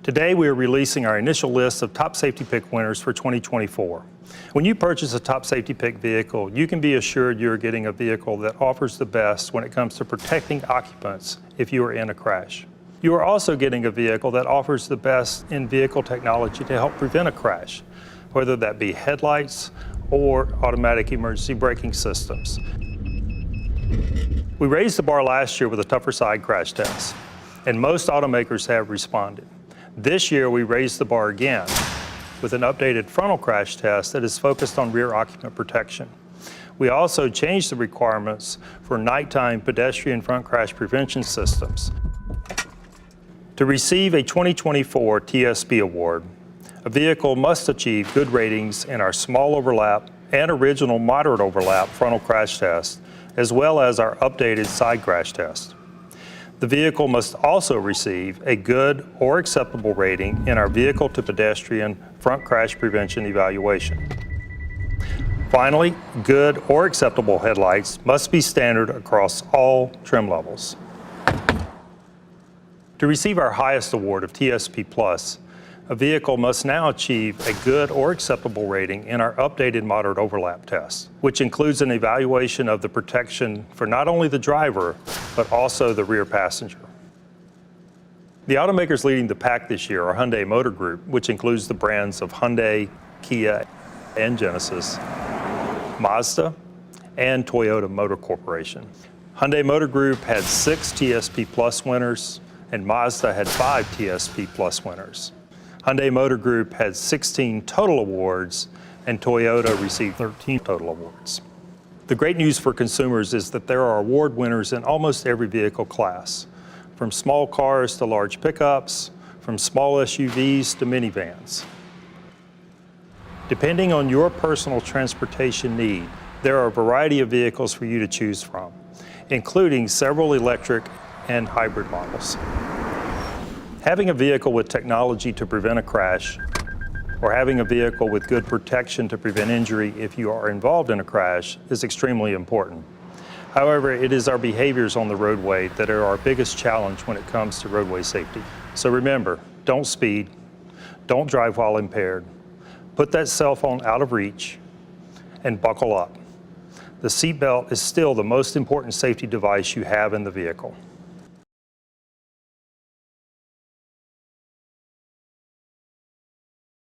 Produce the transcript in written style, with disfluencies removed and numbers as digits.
Today we are releasing our initial list of top safety pick winners for 2024. When you purchase a top safety pick vehicle, you can be assured you are getting a vehicle that offers the best when it comes to protecting occupants if you are in a crash. You are also getting a vehicle that offers the best in vehicle technology to help prevent a crash, whether that be headlights or automatic emergency braking systems. We raised the bar last year with a tougher side crash test, and most automakers have responded. This year we raised the bar again with an updated frontal crash test that is focused on rear occupant protection. We also changed the requirements for nighttime pedestrian front crash prevention systems. To receive a 2024 TSP award, a vehicle must achieve good ratings in our small overlap and original moderate overlap frontal crash test, as well as our updated side crash test. The vehicle must also receive a good or acceptable rating in our vehicle to pedestrian front crash prevention evaluation. Finally, good or acceptable headlights must be standard across all trim levels. To receive our highest award of TSP Plus, a vehicle must now achieve a good or acceptable rating in our updated moderate overlap test, which includes an evaluation of the protection for not only the driver, but also the rear passenger. The automakers leading the pack this year are Hyundai Motor Group, which includes the brands of Hyundai, Kia, and Genesis, Mazda, and Toyota Motor Corporation. Hyundai Motor Group had 6 TSP Plus winners, and Mazda had 5 TSP Plus winners. Hyundai Motor Group had 16 total awards, and Toyota received 13 total awards. The great news for consumers is that there are award winners in almost every vehicle class, from small cars to large pickups, from small SUVs to minivans. Depending on your personal transportation need, there are a variety of vehicles for you to choose from, including several electric and hybrid models. Having a vehicle with technology to prevent a crash, or having a vehicle with good protection to prevent injury if you are involved in a crash, is extremely important. However, it is our behaviors on the roadway that are our biggest challenge when it comes to roadway safety. So remember, don't speed, don't drive while impaired, put that cell phone out of reach, and buckle up. The seatbelt is still the most important safety device you have in the vehicle.